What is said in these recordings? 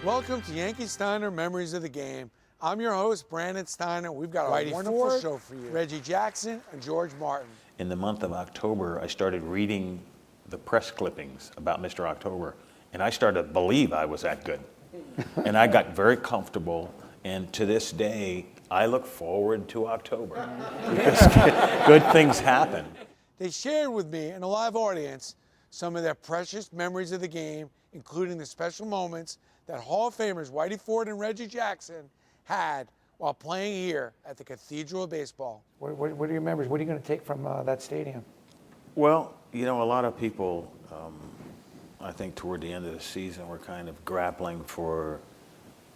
Welcome to Yankee Steiner Memories of the Game. I'm your host, Brandon Steiner. We've got a wonderful show for you. Reggie Jackson and George Martin. In the month of October, I started reading the press clippings about Mr. October, and I started to believe I was that good. And I got very comfortable, and to this day, I look forward to October because good things happen. They shared with me in a live audience some of their precious memories of the game, including the special moments that Hall of Famers Whitey Ford and Reggie Jackson had while playing here at the Cathedral of Baseball. What are your memories? What are you going to take from that stadium? Well, you know, a lot of people, I think toward the end of the season, were kind of grappling for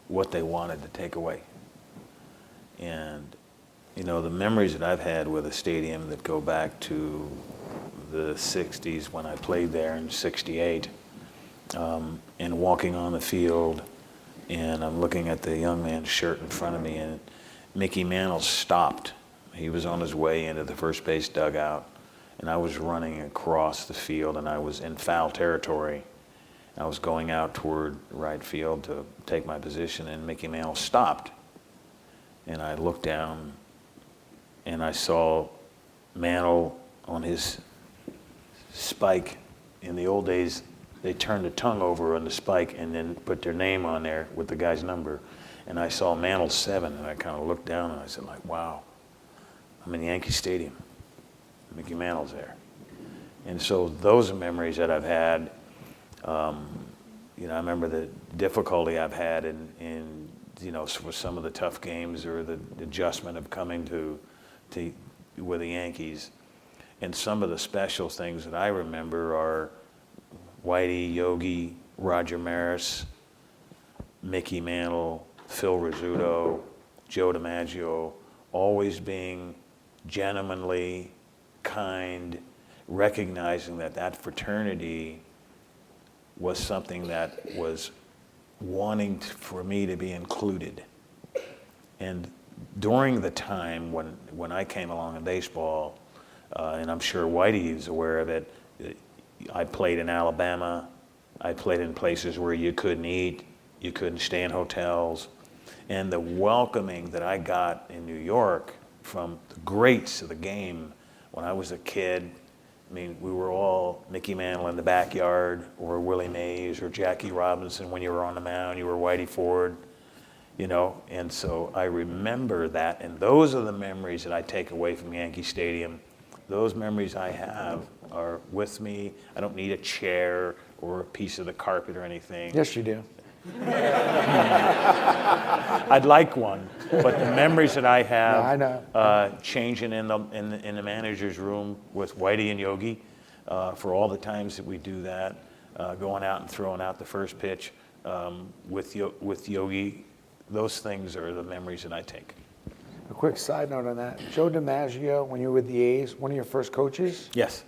what they wanted to take away. And, you know, the memories that I've had with a stadium that go back to the 60s when I played there in 68, and walking on the field, and I'm looking at the young man's shirt in front of me, and Mickey Mantle stopped. He was on his way into the first base dugout, and I was running across the field, and I was in foul territory. I was going out toward right field to take my position, and Mickey Mantle stopped. And I looked down, and I saw Mantle on his spike. In the old days, they turned the tongue over on the spike and then put their name on there with the guy's number. And I saw Mantle 7, and I kind of looked down, and I said, like, wow, I'm in Yankee Stadium. Mickey Mantle's there. And so those are memories that I've had. You know, I remember the difficulty I've had in you know, with some of the tough games or the adjustment of coming to with the Yankees. And some of the special things that I remember are Whitey, Yogi, Roger Maris, Mickey Mantle, Phil Rizzuto, Joe DiMaggio, always being gentlemanly, kind, recognizing that fraternity was something that was wanting for me to be included. And during the time when I came along in baseball, and I'm sure Whitey is aware of it, I played in Alabama. I played in places where you couldn't eat, you couldn't stay in hotels. And the welcoming that I got in New York from the greats of the game when I was a kid, I mean, we were all Mickey Mantle in the backyard, or Willie Mays, or Jackie Robinson. When you were on the mound, you were Whitey Ford, you know. And so I remember that, and those are the memories that I take away from Yankee Stadium. Those memories I have are with me. I don't need a chair or a piece of the carpet or anything. Yes, you do. I'd like one, but the memories that I have, I know. Changing in the manager's room with Whitey and Yogi, for all the times that we do that, going out and throwing out the first pitch with Yogi, those things are the memories that I take. A quick side note on that. Joe DiMaggio, when you were with the A's, one of your first coaches? Yes.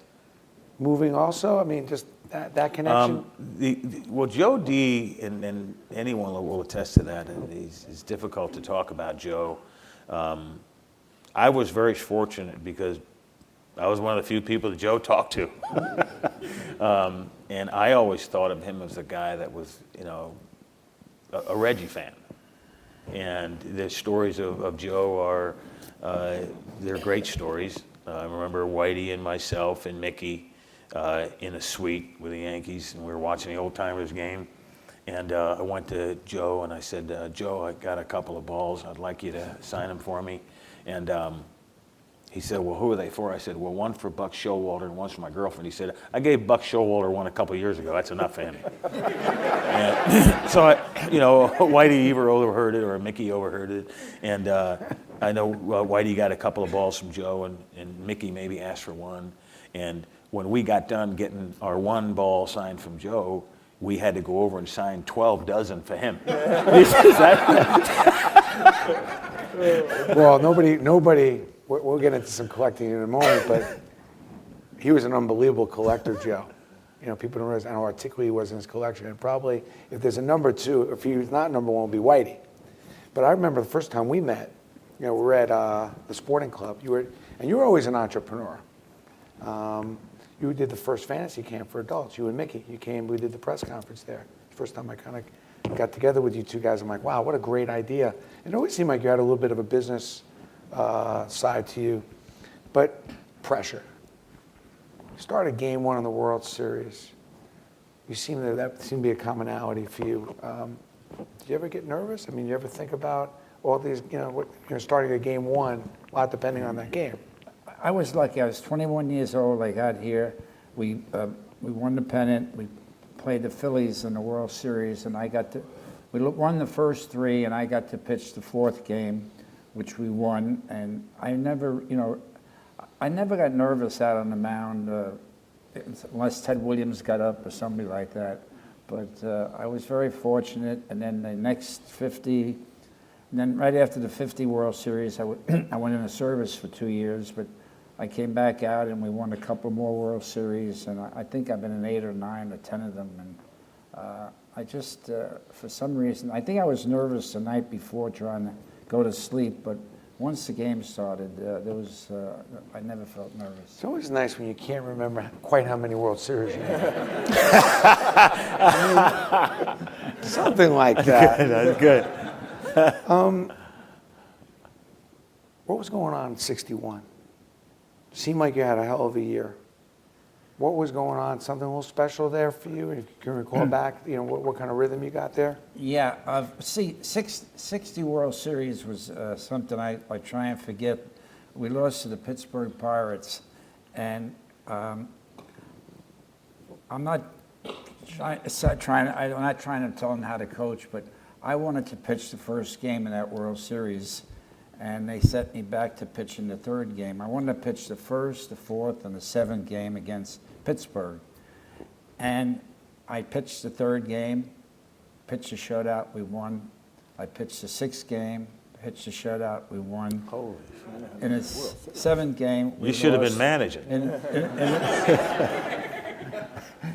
Moving also? I mean, just that connection? Well, Joe D, and anyone will attest to that, and it's difficult to talk about Joe. I was very fortunate because I was one of the few people that Joe talked to. And I always thought of him as a guy that was, you know, a Reggie fan. And the stories of Joe are, they're great stories. I remember Whitey and myself and Mickey in a suite with the Yankees, and we were watching the Old Timers game. And I went to Joe and I said, Joe, I got a couple of balls. I'd like you to sign them for me. And he said, well, who are they for? I said, well, one for Buck Showalter and one's for my girlfriend. He said, I gave Buck Showalter one a couple of years ago. That's enough for him. And so, you know, Whitey either overheard it or Mickey overheard it. And I know Whitey got a couple of balls from Joe, and Mickey maybe asked for one. And when we got done getting our one ball signed from Joe, we had to go over and sign 12 dozen for him. Well, nobody, we'll get into some collecting in a moment, but he was an unbelievable collector, Joe. You know, people don't realize how articulate he was in his collection. And probably, if there's a number two, if he was not number one, it would be Whitey. But I remember the first time we met, you know, we were at the sporting club. You were always an entrepreneur. You did the first fantasy camp for adults. You and Mickey, you came, we did the press conference there. First time I kind of got together with you two guys. I'm like, wow, what a great idea. It always seemed like you had a little bit of a business side to you, but pressure. You started game one in the World Series. That seemed to be a commonality for you. Do you ever get nervous? I mean, you ever think about all these, starting a game one, a lot depending on that game? I was lucky. I was 21 years old. I got here. We won the pennant. We played the Phillies in the World Series, and we won the first three, and I got to pitch the fourth game, which we won. And I never got nervous out on the mound, unless Ted Williams got up or somebody like that. But I was very fortunate. And then the next 50, and then right after the 50 World Series, I went into service for 2 years, but I came back out and we won a couple more World Series, and I think I've been in 8 or 9 or 10 of them. And I just, for some reason, I think I was nervous the night before trying to go to sleep, but once the game started, I never felt nervous. It's always nice when you can't remember quite how many World Series you had. Something like that. That's good. What was going on in 61? Seemed like you had a hell of a year. What was going on? Something a little special there for you? If you can recall back, what kind of rhythm you got there? Yeah, 60 World Series was something I try and forget. We lost to the Pittsburgh Pirates, and I'm not trying to tell them how to coach, but I wanted to pitch the first game in that World Series, and they set me back to pitching the third game. I wanted to pitch the first, the fourth, and the seventh game against Pittsburgh. And I pitched the third game, pitched a shutout, we won. I pitched the sixth game, pitched a shutout, we won. Holy shit. In the seventh game, we You should have lost. been managing.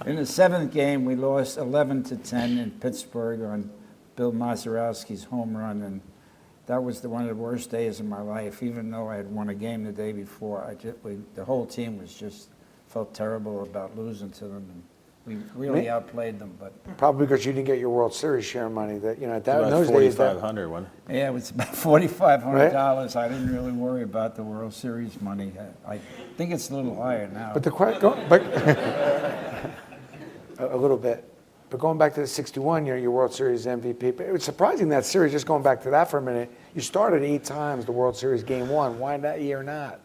In the seventh game, we lost 11-10 in Pittsburgh on Bill Mazeroski's home run, and that was one of the worst days of my life. Even though I had won a game the day before, the whole team felt terrible about losing to them, and we really outplayed them. But Probably because you didn't get your World Series share money. That in About those days, $4,500, wasn't it? yeah, it was about $4,500. I didn't really worry about the World Series money. I think it's a little higher now. But a little bit. But going back to the 61, your World Series MVP. But it was surprising that series, just going back to that for a minute, you started 8 times the World Series game one. Why that year not?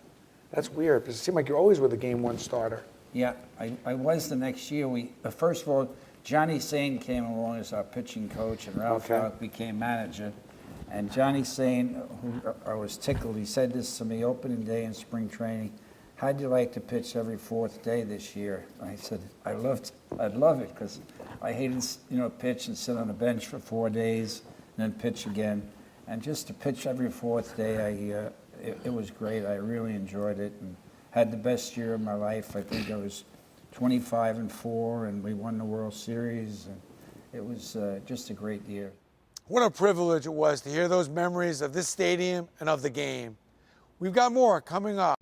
That's weird, because it seemed like you're always with a game one starter. Yeah, I was the next year. First of all, Johnny Sain came along as our pitching coach, and Ralph Houck became manager. And Johnny Sain, who I was tickled, he said this to me opening day in spring training: "How'd you like to pitch every fourth day this year?" I said, I'd love it, because I hated, pitch and sit on the bench for 4 days and then pitch again. And just to pitch every fourth day, it was great. I really enjoyed it and had the best year of my life. I think I was 25-4, and we won the World Series, and it was just a great year. What a privilege it was to hear those memories of this stadium and of the game. We've got more coming up.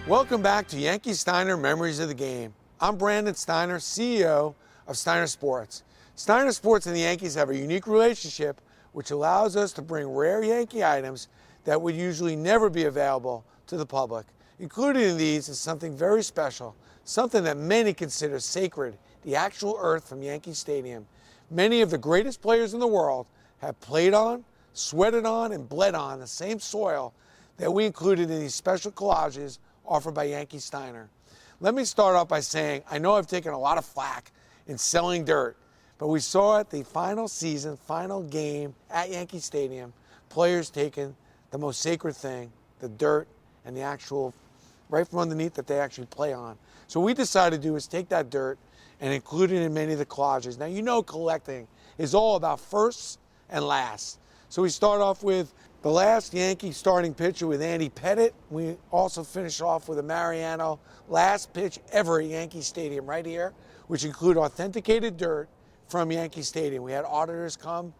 Welcome back to Yankee Steiner Memories of the Game. I'm Brandon Steiner, CEO of Steiner Sports. Steiner Sports and the Yankees have a unique relationship which allows us to bring rare Yankee items that would usually never be available to the public. Included in these is something very special, something that many consider sacred, the actual earth from Yankee Stadium. Many of the greatest players in the world have played on, sweated on, and bled on the same soil that we included in these special collages offered by Yankee Steiner. Let me start off by saying I know I've taken a lot of flack in selling dirt, but we saw at the final season, final game at Yankee Stadium, players taking the most sacred thing, the dirt and the actual, right from underneath that they actually play on. So what we decided to do is take that dirt and include it in many of the collages. Now, collecting is all about firsts and lasts. So we start off with the last Yankee starting pitcher with Andy Pettitte. We also finish off with a Mariano last pitch ever at Yankee Stadium right here, which include authenticated dirt from Yankee Stadium. We had auditors come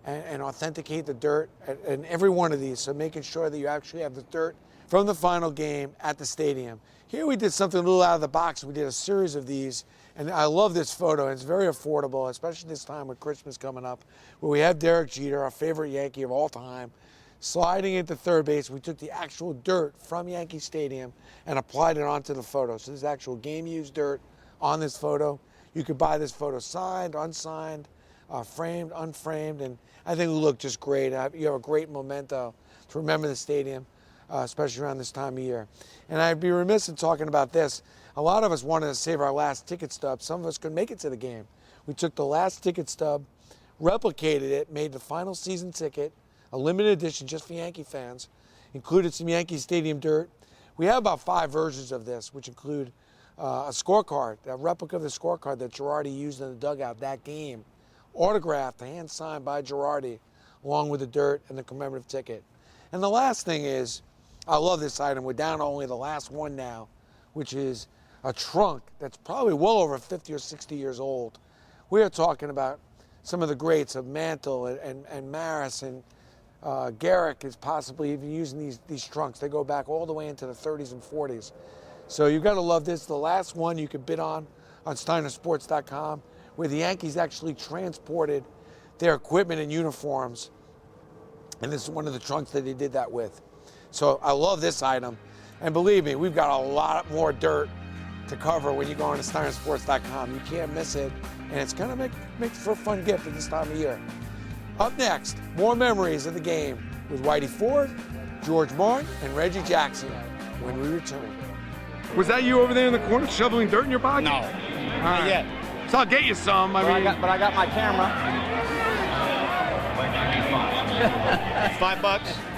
and authenticate the dirt in every one of these. So making sure that you actually have the dirt from the final game at the stadium. Here we did something a little out of the box. We did a series of these, and I love this photo. It's very affordable, especially this time with Christmas coming up, where we have Derek Jeter, our favorite Yankee of all time, sliding into third base. We took the actual dirt from Yankee Stadium and applied it onto the photo. So there's actual game-used dirt on this photo. You could buy this photo signed, unsigned, framed, unframed, and I think it will look just great. You have a great memento to remember the stadium, especially around this time of year. And I'd be remiss in talking about this. A lot of us wanted to save our last ticket stub. Some of us couldn't make it to the game. We took the last ticket stub, replicated it, made the final season ticket, a limited edition just for Yankee fans, included some Yankee Stadium dirt. We have about 5 versions of this, which include a scorecard, a replica of the scorecard that Girardi used in the dugout that game, autographed, hand-signed by Girardi, along with the dirt and the commemorative ticket. And the last thing is, I love this item. We're down to only the last one now, which is a trunk that's probably well over 50 or 60 years old. We are talking about some of the greats of Mantle and Maris, and Garrick is possibly even using these trunks. They go back all the way into the 30s and 40s. So you've got to love this. The last one you can bid on SteinerSports.com, where the Yankees actually transported their equipment and uniforms. And this is one of the trunks that they did that with. So I love this item. And believe me, we've got a lot more dirt to cover when you go on to SteinerSports.com. You can't miss it. And it's going to make for a fun gift at this time of year. Up next, more memories of the game with Whitey Ford, George Martin, and Reggie Jackson when we return. Was that you over there in the corner shoveling dirt in your pocket? No, All not right. yet. So I'll get you some. But I got my camera. $5.